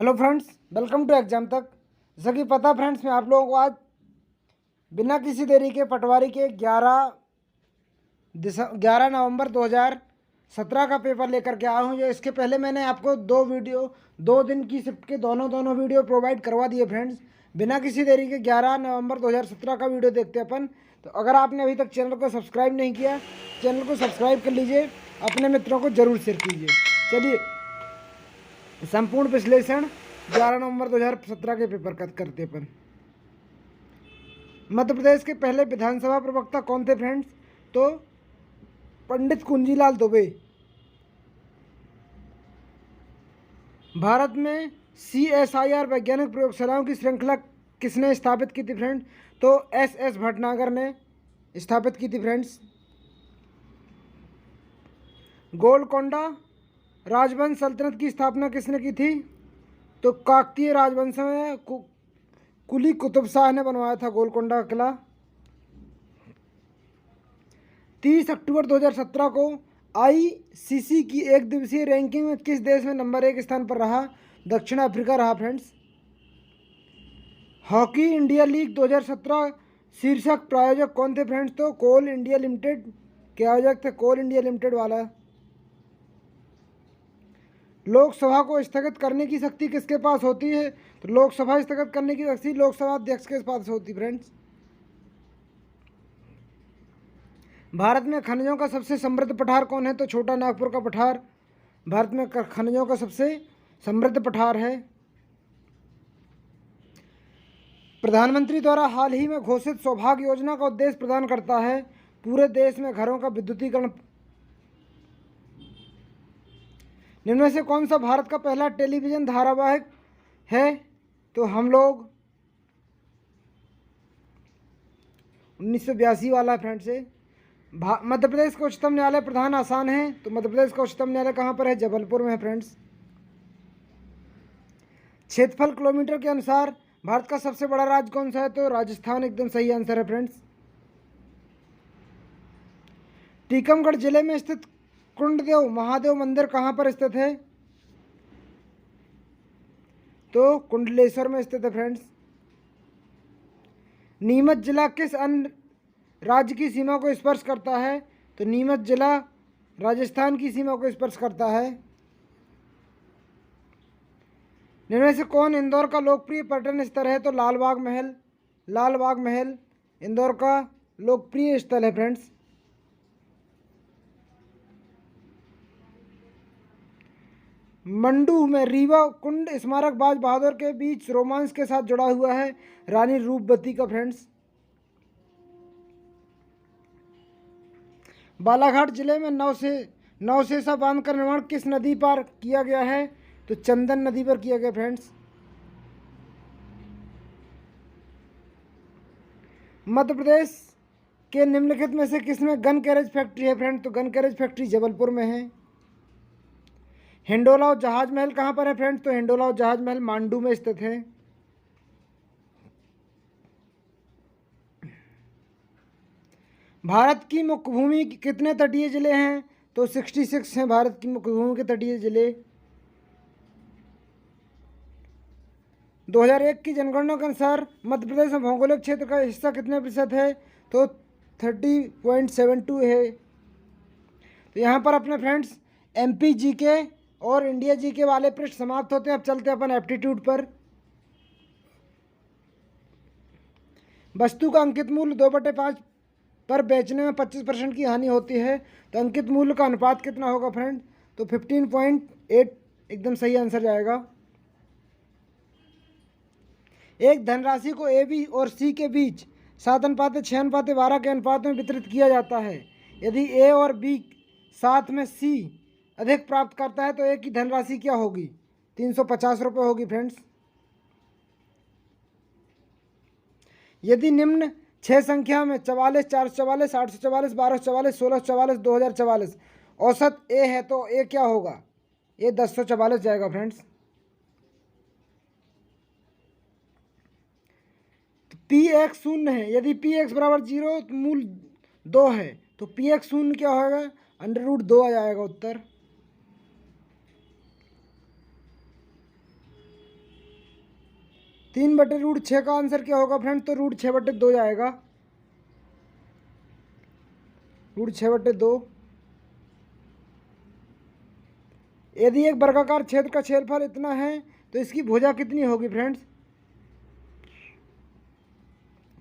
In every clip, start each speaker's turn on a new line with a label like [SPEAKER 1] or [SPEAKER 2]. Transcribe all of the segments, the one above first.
[SPEAKER 1] Hello friends, welcome to exam तक। जैसा कि पता फ्रेंड्स, मैं आप लोगों को आज बिना किसी देरी के पटवारी के 11 नवंबर 2017 का पेपर लेकर के आया हूँ। जो इसके पहले मैंने आपको 2 दिन की शिफ्ट के दोनों वीडियो प्रोवाइड करवा दिए फ्रेंड्स। बिना किसी देरी के 11 नवंबर 2017 का वीडियो देखते हैं अपन। तो अगर आपने अभी तक चैनल को सब्सक्राइब नहीं किया, चैनल को सब्सक्राइब कर लीजिए, अपने मित्रों को जरूर शेयर कीजिए। चलिए संपूर्ण विश्लेषण 11 नवंबर 2017 के पेपर का करते अपन। मध्य प्रदेश के पहले विधानसभा प्रवक्ता कौन थे फ्रेंड्स? तो पंडित कुंजीलाल दुबे। भारत में CSIR वैज्ञानिक प्रयोगशालाओं की श्रृंखला किसने स्थापित की थी फ्रेंड्स? तो SS भटनागर ने स्थापित की थी फ्रेंड्स। गोलकोंडा राजवंश सल्तनत की स्थापना किसने की थी? तो काकतीय राजवंश में कुली कुतुब शाह ने बनवाया था गोलकोंडा का किला। 30 अक्टूबर 2017 को ICC की एक दिवसीय रैंकिंग में किस देश में नंबर 1 स्थान पर रहा? दक्षिण अफ्रीका रहा फ्रेंड्स। हॉकी इंडिया लीग 2017 शीर्षक प्रायोजक कौन थे फ्रेंड्स? तो कोल इंडिया लिमिटेड के आयोजक थे, कोल इंडिया लिमिटेड वाला। लोकसभा को स्थगित करने की शक्ति किसके पास होती है? तो लोकसभा स्थगित करने की शक्ति लोकसभा अध्यक्ष के पास होती है फ्रेंड्स। भारत में खनिजों का सबसे समृद्ध पठार कौन है? तो छोटा नागपुर का पठार भारत में खनिजों का सबसे समृद्ध पठार है। प्रधानमंत्री द्वारा हाल ही में घोषित सौभाग्य योजना का उद्देश्य प्रदान करता है पूरे देश में घरों का विद्युतीकरण। निम्न में से कौन सा भारत का पहला टेलीविजन धारावाहिक है? तो हम लोग 1982 वाला फ्रेंड्स से। मध्य प्रदेश का उच्चतम न्यायालय प्रधान आसान है। तो मध्य प्रदेश का उच्चतम न्यायालय कहाँ पर है? जबलपुर में है फ्रेंड्स। क्षेत्रफल किलोमीटर के अनुसार भारत का सबसे बड़ा राज्य कौन सा है? तो राजस्थान एकदम सही आंसर है फ्रेंड्स। टीकमगढ़ जिले में स्थित कुंडदेव महादेव मंदिर कहाँ पर स्थित है? तो कुंडलेश्वर में स्थित है फ्रेंड्स। नीमच जिला किस अन्य राज्य की सीमा को स्पर्श करता है? तो नीमच जिला राजस्थान की सीमा को स्पर्श करता है। निम्न में से कौन इंदौर का लोकप्रिय पर्यटन स्थल है? तो लालबाग महल। लालबाग महल इंदौर का लोकप्रिय स्थल है फ्रेंड्स। मंडू में रीवा कुंड स्मारक बाज बहादुर के बीच रोमांस के साथ जुड़ा हुआ है रानी रूपवती का फ्रेंड्स। बालाघाट जिले में नवसेसा बांध का निर्माण किस नदी पर किया गया है? तो चंदन नदी पर किया गया फ्रेंड्स। मध्य प्रदेश के निम्नलिखित में से किसमें गन कैरेज फैक्ट्री है फ्रेंड? तो गन कैरेज फैक्ट्री जबलपुर में है। हिंडोला और जहाज महल कहाँ पर है फ्रेंड्स? तो हिंडोला और जहाज महल मांडू में स्थित है। भारत की मुख्य भूमि कितने तटीय जिले हैं? तो 66 हैं भारत की मुख्य भूमि के तटीय जिले। 2001 की जनगणना के अनुसार मध्य प्रदेश में भौगोलिक क्षेत्र का हिस्सा कितने प्रतिशत है? तो 30.72 है। तो यहाँ पर अपने फ्रेंड्स MP GK और इंडिया GK वाले पृष्ठ समाप्त होते हैं। अब चलते हैं अपन एप्टीट्यूड पर। वस्तु का अंकित मूल्य 2/5 पर बेचने में 25% की हानि होती है तो अंकित मूल्य का अनुपात कितना होगा फ्रेंड? तो 15.8 एकदम सही आंसर जाएगा। एक धनराशि को AB और C के बीच 7:6:12 के अनुपात में वितरित किया जाता है। यदि A और B साथ में C अधिक प्राप्त करता है तो A की धनराशि क्या होगी? 350 रुपये होगी फ्रेंड्स। यदि निम्न 6 संख्या में 44, 444, 844, 1244, 1644, 2044 औसत A है तो A क्या होगा? ये 1044 जाएगा फ्रेंड्स। तो Px शून्य है। यदि Px बराबर 0 तो मूल 2 है तो Px शून्य क्या होगा? √2 आ जाएगा उत्तर। 3/√6 का आंसर क्या होगा फ्रेंड्स? तो √6/2 जाएगा, √6/2। यदि एक वर्गाकार क्षेत्र का क्षेत्रफल इतना है तो इसकी भुजा कितनी होगी फ्रेंड्स?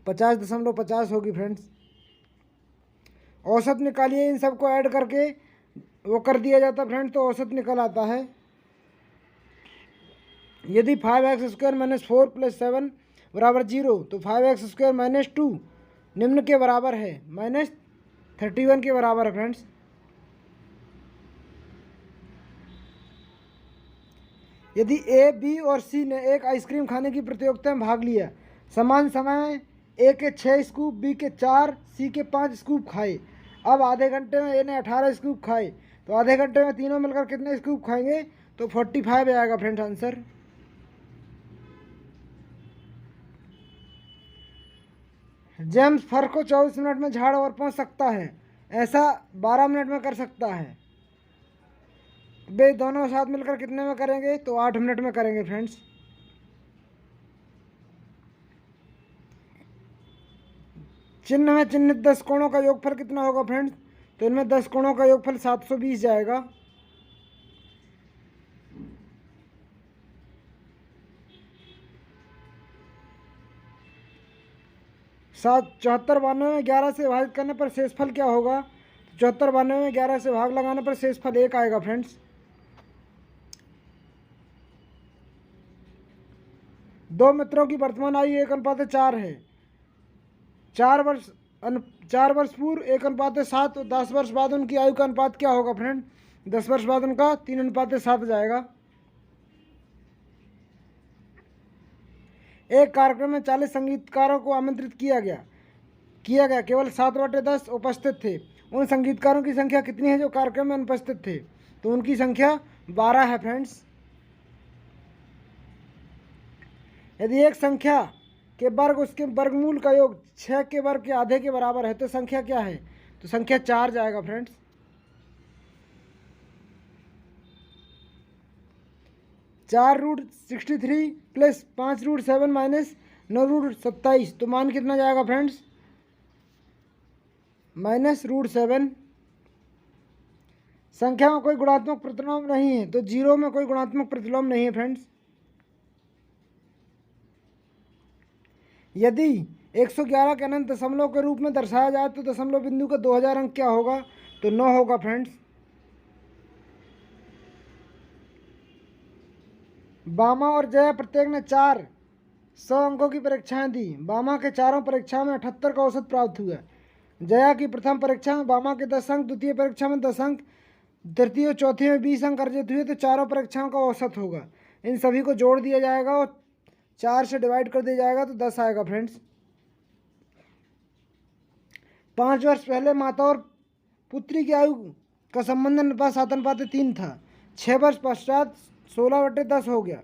[SPEAKER 1] 50.50 होगी फ्रेंड्स। औसत निकालिए, इन सबको ऐड करके वो कर दिया जाता फ्रेंड्स, तो औसत निकल आता है। यदि 5x² - 4 + 7 = 0 तो 5x² - 2 निम्न के बराबर है, -31 के बराबर है फ्रेंड्स। यदि ए, बी और सी ने एक आइसक्रीम खाने की प्रतियोगिता में भाग लिया, समान समय में ए के 6 स्कूप, बी के 4, सी के 5 स्कूप खाए। अब आधे घंटे में ए ने 18 स्कूप खाए, तो आधे घंटे में तीनों मिलकर कितने स्कूप खाएंगे? तो 45 आएगा फ्रेंड्स आंसर। जेम्स फर को 24 मिनट में झाड़ और पहुंच सकता है, ऐसा 12 मिनट में कर सकता है। वे दोनों साथ मिलकर कितने में करेंगे? तो 8 मिनट में करेंगे फ्रेंड्स। चिन्ह में चिन्हित 10 कोणों का योगफल कितना होगा फ्रेंड्स? तो इनमें 10 कोणों का योगफल 720 जाएगा। 74 92 में 11 से विभाजित करने पर शेषफल क्या होगा? 74 92 में 11 से भाग लगाने पर शेषफल 1 आएगा फ्रेंड्स। दो मित्रों की वर्तमान आयु 1:4 है। 4 वर्ष पूर्व 1:7 और 10 वर्ष बाद उनकी आयु का अनुपात क्या होगा फ्रेंड? 10 वर्ष बाद उनका 3:7 जाएगा। एक कार्यक्रम में 40 संगीतकारों को आमंत्रित किया गया, केवल 7/10 उपस्थित थे। उन संगीतकारों की संख्या कितनी है जो कार्यक्रम में अनुपस्थित थे? तो उनकी संख्या 12 है फ्रेंड्स। यदि एक संख्या के वर्ग उसके वर्गमूल का योग 6 के वर्ग के आधे के बराबर है तो संख्या क्या है? तो संख्या 4 जाएगा फ्रेंड्स। (4√63 + 5√7 - 9√27) तो मान कितना जाएगा फ्रेंड्स? -√7। संख्या में कोई गुणात्मक प्रतिलोम नहीं है, तो 0 में कोई गुणात्मक प्रतिलोम नहीं है फ्रेंड्स। यदि 111 के अनंत दशमलव के रूप में दर्शाया जाए तो दशमलव बिंदु का 2000 अंक क्या होगा? तो 9 होगा फ्रेंड्स। बामा और जया प्रत्येक ने 400 अंकों की परीक्षाएं दी। बामा के चारों परीक्षाओं में 78 का औसत प्राप्त हुआ। जया की प्रथम परीक्षा में बामा के 10 अंक, द्वितीय परीक्षा में 10 अंक, तृतीय और चौथी में 20 अंक अर्जित हुए, तो चारों परीक्षाओं का औसत होगा। इन सभी को जोड़ दिया जाएगा और 4 से डिवाइड कर दिया जाएगा तो 10 आएगा फ्रेंड्स। 5 वर्ष पहले माता और पुत्री की आयु का संबंध अनुपात 7:3 था। 6 वर्ष पश्चात 16/10 हो गया।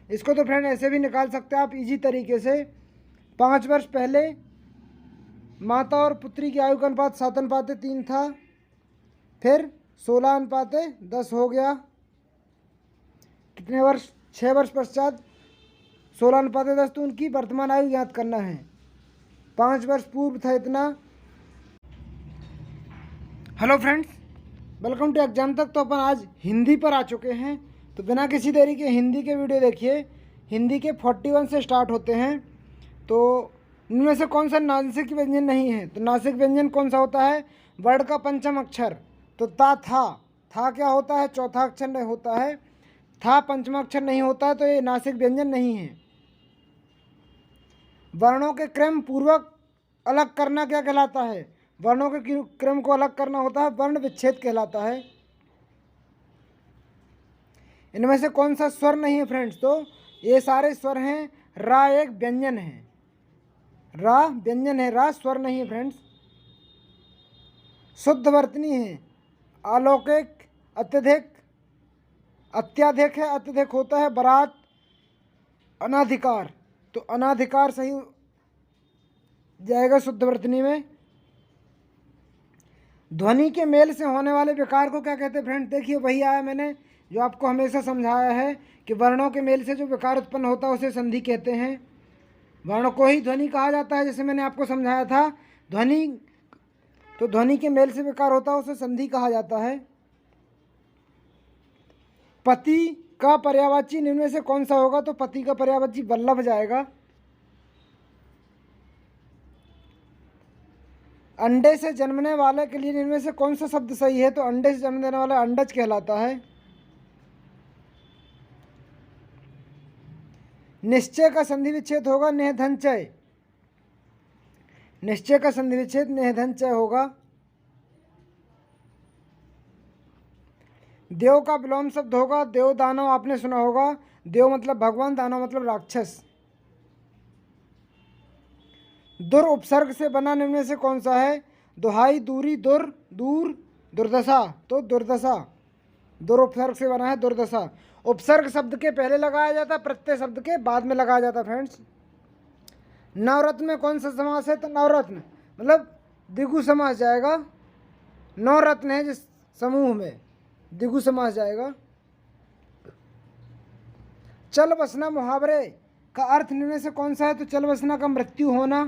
[SPEAKER 1] इसको तो फ्रेंड ऐसे भी निकाल सकते हैं आप इजी तरीके से। 5 वर्ष पहले माता और पुत्री की आयु का अनुपात 7:3 था, फिर 16:10 हो गया। कितने वर्ष? 6 वर्ष पश्चात 16:10, तो उनकी वर्तमान आयु ज्ञात करना है। 5 वर्ष पूर्व था इतना। Hello friends, welcome to exam तक। तो अपन आज हिंदी पर आ चुके हैं, तो बिना किसी देरी के हिंदी के वीडियो देखिए। हिंदी के 41 से स्टार्ट होते हैं। तो इनमें से कौन सा नासिक व्यंजन नहीं है? तो नासिक व्यंजन कौन सा होता है? वर्ड का पंचम अक्षर, तो ता था क्या होता है? चौथा अक्षर नहीं होता है। था पंचमा अक्षर नहीं होता है, तो ये नासिक व्यंजन नहीं है। वर्णों के क्रम पूर्वक अलग करना क्या कहलाता है? वर्णों के क्रम को अलग करना होता है वर्ण विच्छेद कहलाता है। इनमें से कौन सा स्वर नहीं है फ्रेंड्स? तो ये सारे स्वर हैं। रा एक व्यंजन है, रा व्यंजन है, रा स्वर नहीं है फ्रेंड्स। शुद्ध वर्तनी है। अलौकिक, अत्यधिक, अत्याधिक है, अत्यधिक होता है। बरात, अनाधिकार, तो अनाधिकार सही जाएगा शुद्ध वर्तनी में। ध्वनि के मेल से होने वाले विकार को क्या कहते हैं फ्रेंड? देखिए वही आया मैंने जो आपको हमेशा समझाया है कि वर्णों के मेल से जो विकार उत्पन्न होता है उसे संधि कहते हैं। वर्ण को ही ध्वनि कहा जाता है, जैसे मैंने आपको समझाया था। ध्वनि तो ध्वनि के मेल से विकार होता है, उसे संधि कहा जाता है। पति का पर्यायवाची निम्न में से कौन सा होगा? तो पति का पर्यायवाची वल्लभ जाएगा। अंडे से जन्मने वाले के लिए निम्न में से कौन सा शब्द सही है? तो अंडे से जन्म देने वाला अंडज कहलाता है। निश्चय का संधि विच्छेद होगा नेहधनचय। निश्चय का संधि विच्छेद नेहधनचय होगा। देव का विलोम शब्द होगा देव दानव, आपने सुना होगा। देव मतलब भगवान, दानव मतलब राक्षस। दुर उपसर्ग से बना निम्न में से कौन सा है? दुहाई, दूरी, दूर, दूर, दुर्दशा। तो दुर्दशा दुर उपसर्ग से बना है दुर्दशा। उपसर्ग शब्द के पहले लगाया जाता है, प्रत्यय शब्द के बाद में लगाया जाता है फ्रेंड्स। नवरत्न में कौन सा समास है? तो नवरत्न मतलब द्विगु समास जाएगा। नवरत्न है जिस समूह में, द्विगु समास जाएगा। चल बसना मुहावरे का अर्थ निम्न में से कौन सा है? तो चल बसना का मृत्यु होना।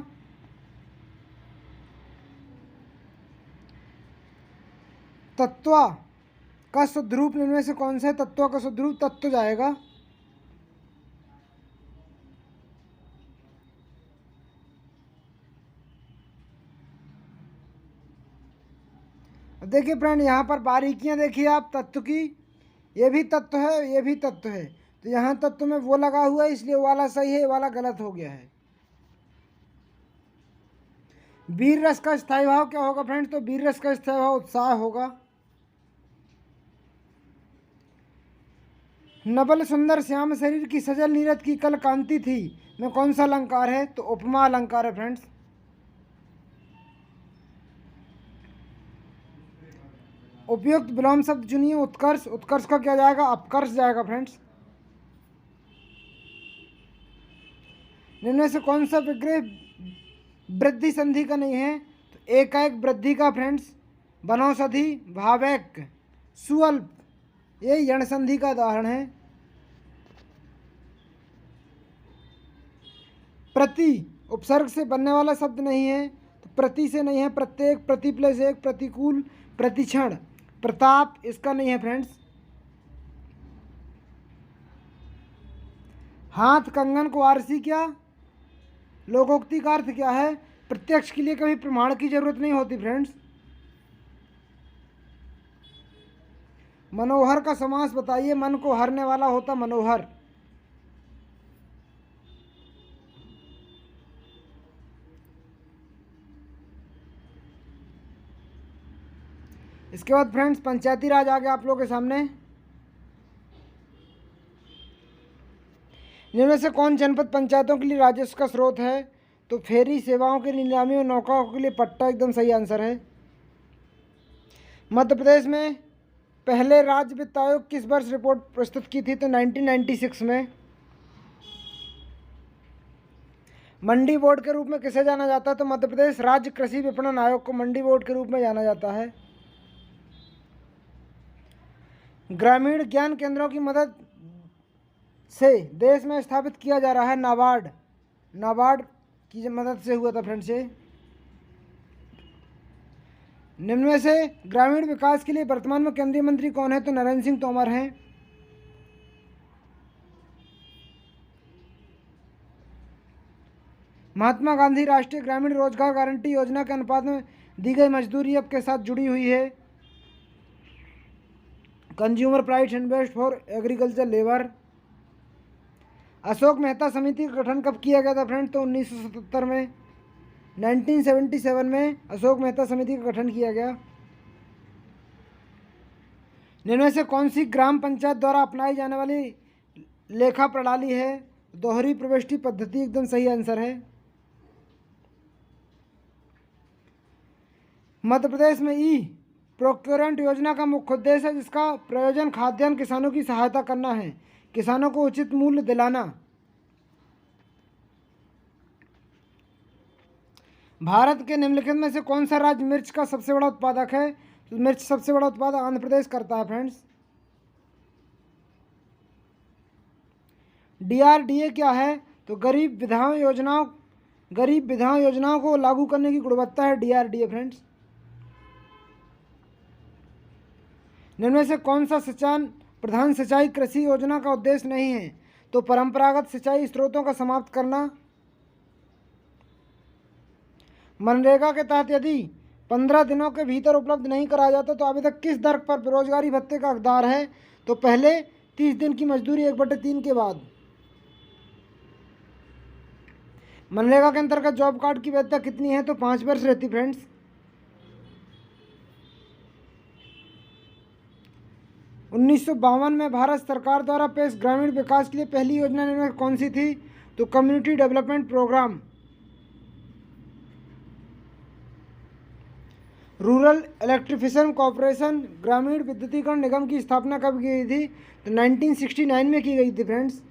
[SPEAKER 1] तत्वा का शुद्ध रूप निम्न में से कौन सा है? तत्वा का शुद्ध रूप तत्व जाएगा। देखिए फ्रेंड, यहाँ पर बारीकियां देखिए आप तत्व की। ये भी तत्व है, ये भी तत्व है। तो यहाँ तत्व में वो लगा हुआ है, इसलिए वो वाला सही है, ये वाला गलत हो गया है। वीर रस का स्थायी भाव क्या होगा फ्रेंड्स? तो वीर रस का स्थायी भाव उत्साह होगा। नबल सुंदर श्याम शरीर की सजल नीरद की कल कांति थी में कौन सा अलंकार है? तो उपमा अलंकार है फ्रेंड्स। उपयुक्त विलोम शब्द चुनिए। उत्कर्ष, उत्कर्ष का क्या जाएगा? अपकर्ष जाएगा फ्रेंड्स। इनमें से कौन सा विग्रह वृद्धि संधि का नहीं है? तो एकाएक वृद्धि का फ्रेंड्स। वनौषधि, भावैक, सुअल्प, ये यण संधि का उदाहरण है। प्रति उपसर्ग से बनने वाला शब्द नहीं है, तो प्रति से नहीं है। प्रत्येक, प्रति प्लस एक, प्रतिकूल, प्रतिक्षण, प्रताप, इसका नहीं है फ्रेंड्स। हाथ कंगन को आरसी क्या? लोकोक्ति का अर्थ क्या है? प्रत्यक्ष के लिए कभी प्रमाण की जरूरत नहीं होती फ्रेंड्स। मनोहर का समास बताइए। मन को हरने वाला होता मनोहर। इसके बाद फ्रेंड्स पंचायती राज आ गया आप लोगों के सामने। इनमें से कौन जनपद पंचायतों के लिए राजस्व का स्रोत है? तो फेरी सेवाओं की नीलामी और नौकाओं के लिए पट्टा एकदम सही आंसर है। मध्य प्रदेश में पहले राज्य वित्त आयोग किस वर्ष रिपोर्ट प्रस्तुत की थी? तो 1996 में। मंडी बोर्ड के रूप में किसे जाना जाता है? तो मध्य प्रदेश राज्य कृषि विपणन आयोग को मंडी बोर्ड के रूप में जाना जाता है। ग्रामीण ज्ञान केंद्रों की मदद से देश में स्थापित किया जा रहा है नाबार्ड। नाबार्ड की मदद से हुआ था फ्रेंड्स ये। निम्न में से ग्रामीण विकास के लिए वर्तमान में केंद्रीय मंत्री कौन है? तो नरेंद्र सिंह तोमर हैं। महात्मा गांधी राष्ट्रीय ग्रामीण रोजगार गारंटी योजना के अनुपात में दी गई मजदूरी अब के साथ जुड़ी हुई है। Consumer price invest for agriculture labour. Ashok Mehta समिति का गठन कब किया गया था फ्रेंड्स? तो 1977 में। 1977 में अशोक मेहता समिति का गठन किया गया। इनमें से कौन सी ग्राम पंचायत द्वारा अपनाई जाने वाली लेखा प्रणाली है? दोहरी प्रविष्टि पद्धति एकदम सही आंसर है। मध्य प्रदेश में ई प्रोक्योरेंट योजना का मुख्य उद्देश्य है जिसका प्रयोजन खाद्यान्न किसानों की सहायता करना है, किसानों को उचित मूल्य दिलाना। भारत के निम्नलिखित में से कौन सा राज्य मिर्च का सबसे बड़ा उत्पादक है? तो मिर्च सबसे बड़ा उत्पादक आंध्र प्रदेश करता है फ्रेंड्स। डीआरडीए क्या है? तो गरीब विधवा योजनाओं को लागू करने की गुणवत्ता है DRDA फ्रेंड्स। निम्न में से कौन सा सिंचाई प्रधान सिंचाई कृषि योजना का उद्देश्य नहीं है? तो परंपरागत सिंचाई स्रोतों का समाप्त करना। मनरेगा के तहत यदि 15 दिनों के भीतर उपलब्ध नहीं कराया जाता तो आवेदक किस दर पर बेरोजगारी भत्ते का हकदार है? तो पहले 30 दिन की मजदूरी 1/3 के बाद। मनरेगा के अंतर्गत जॉब कार्ड की वैधता कितनी है? तो 5 वर्ष रहती फ्रेंड्स। 1952 में भारत सरकार द्वारा पेश ग्रामीण विकास के लिए पहली योजना निम्न में कौन सी थी? तो community development program. Rural electrification corporation ग्रामीण विद्युतीकरण निगम की स्थापना कब की गई थी? तो 1969 में की गई थी फ्रेंड्स।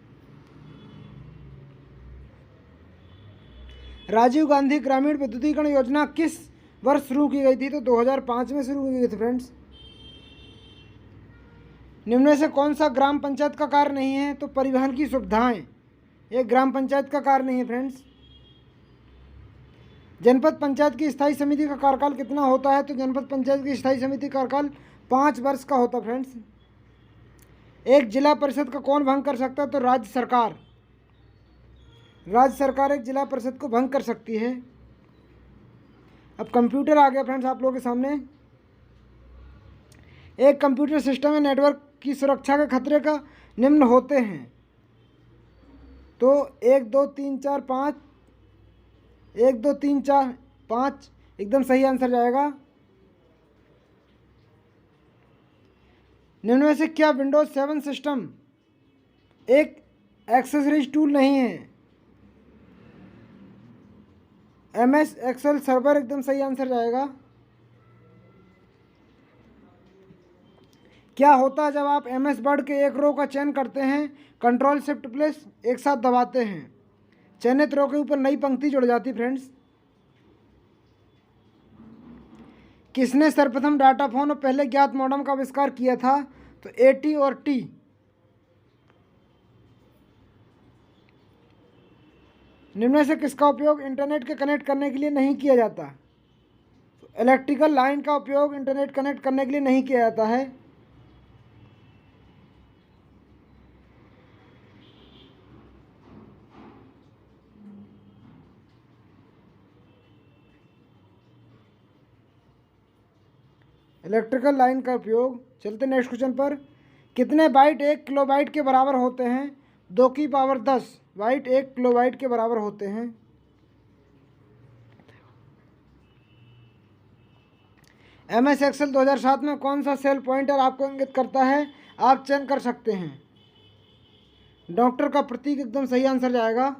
[SPEAKER 1] राजीव गांधी ग्रामीण विद्युतीकरण योजना किस वर्ष शुरू की गई थी? तो 2005 में शुरू की गई थी फ्रेंड्स। निम्न में से कौन सा ग्राम पंचायत का कार्य नहीं है? तो परिवहन की सुविधाएं एक ग्राम पंचायत का कार्य नहीं है फ्रेंड्स। जनपद पंचायत की स्थायी समिति का कार्यकाल कितना होता है? तो जनपद पंचायत की स्थायी समिति का कार्यकाल 5 वर्ष का होता है फ्रेंड्स। एक जिला परिषद का कौन भंग कर सकता है? तो राज्य सरकार एक जिला परिषद को भंग कर सकती है। अब कंप्यूटर आ गया फ्रेंड्स आप लोगों के सामने। एक कंप्यूटर सिस्टम में नेटवर्क की सुरक्षा के खतरे का निम्न होते हैं। तो 1 2 3 4 5 1 2 3 4 5 एकदम सही आंसर जाएगा। निम्न में से क्या विंडोज 7 सिस्टम एक एक्सेसरीज टूल नहीं है? MS एक्सेल सर्वर एकदम सही आंसर जाएगा। क्या होता है जब आप MS वर्ड के एक रो का चयन करते हैं, कंट्रोल शिफ्ट प्लस एक साथ दबाते हैं, चयनित रो के ऊपर नई पंक्ति जुड़ जाती फ्रेंड्स। किसने सर्वप्रथम डाटा फोन और पहले ज्ञात मॉडेम का आविष्कार किया था? तो AT और T। निम्न में से किसका उपयोग इंटरनेट के कनेक्ट करने के लिए नहीं किया जाता? तो इलेक्ट्रिकल लाइन का उपयोग इंटरनेट कनेक्ट करने के लिए नहीं किया जाता है। इलेक्ट्रिकल लाइन का उपयोग। चलते नेक्स्ट क्वेश्चन पर। कितने बाइट 1 किलोबाइट के बराबर होते हैं? 2 की पावर 10 बाइट 1 किलोबाइट के बराबर होते हैं। MS एक्सेल 2007 में कौन सा सेल पॉइंटर आपको इंगित करता है? आप चयन कर सकते हैं। डॉक्टर का प्रतीक एकदम सही आंसर जाएगा।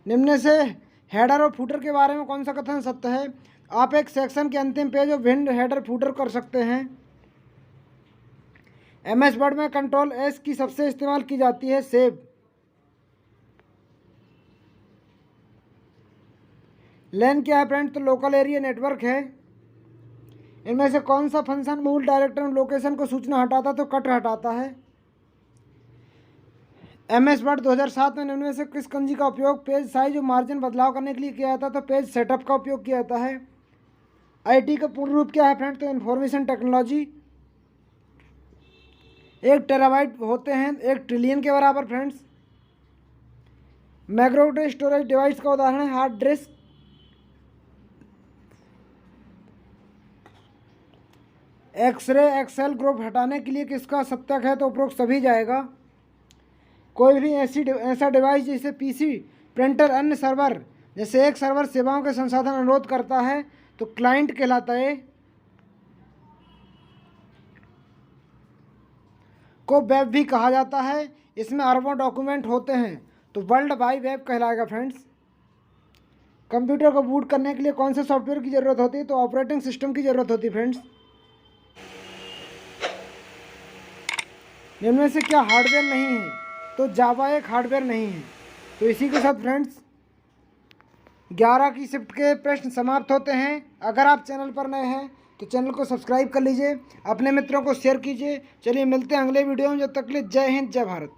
[SPEAKER 1] निम्न से हेडर और फूटर के बारे में कौन सा कथन सत्य है? आप एक सेक्शन के अंतिम पेज और भिन्न हेडर फूटर कर सकते हैं। MS वर्ड में कंट्रोल S की सबसे इस्तेमाल की जाती है, सेव। LAN क्या है फ्रेंड? तो लोकल एरिया नेटवर्क है। इनमें से कौन सा फंक्शन मूल डायरेक्टरी लोकेशन को सूचना हटाता तो कट हटाता है? MS वर्ड 2007 में निम्न में से किस कंजी का उपयोग पेज साइज और मार्जिन बदलाव करने के लिए किया जाता? तो पेज सेटअप का उपयोग किया जाता है। IT का पूर्ण रूप क्या है फ्रेंड? तो इंफॉर्मेशन टेक्नोलॉजी। 1 टेराबाइट होते हैं 1 ट्रिलियन के बराबर फ्रेंड्स। मैक्रो स्टोरेज डिवाइस का उदाहरण है हार्ड डिस्क। एक्सरे एक्सेल ग्रुप हटाने के लिए किसका सत्याक है? तो उपरोक्त सभी जाएगा। कोई भी ऐसा डिवाइस जैसे PC, प्रिंटर, अन्य सर्वर जैसे एक सर्वर सेवाओं के संसाधन अनुरोध करता है तो क्लाइंट कहलाता है। को वेब भी कहा जाता है। इसमें अरबों डॉक्यूमेंट होते हैं तो वर्ल्ड वाइड वेब कहलाएगा फ्रेंड्स। कंप्यूटर को बूट करने के लिए कौन से सॉफ्टवेयर की ज़रूरत होती है? तो ऑपरेटिंग सिस्टम की ज़रूरत होती है फ्रेंड्स। इनमें से क्या हार्डवेयर नहीं है? तो जावा एक हार्डवेयर नहीं है। तो इसी के साथ फ्रेंड्स 11 की शिफ्ट के प्रश्न समाप्त होते हैं। अगर आप चैनल पर नए हैं तो चैनल को सब्सक्राइब कर लीजिए, अपने मित्रों को शेयर कीजिए। चलिए मिलते हैं अगले वीडियो में, जब तक के लिए जय हिंद जय भारत।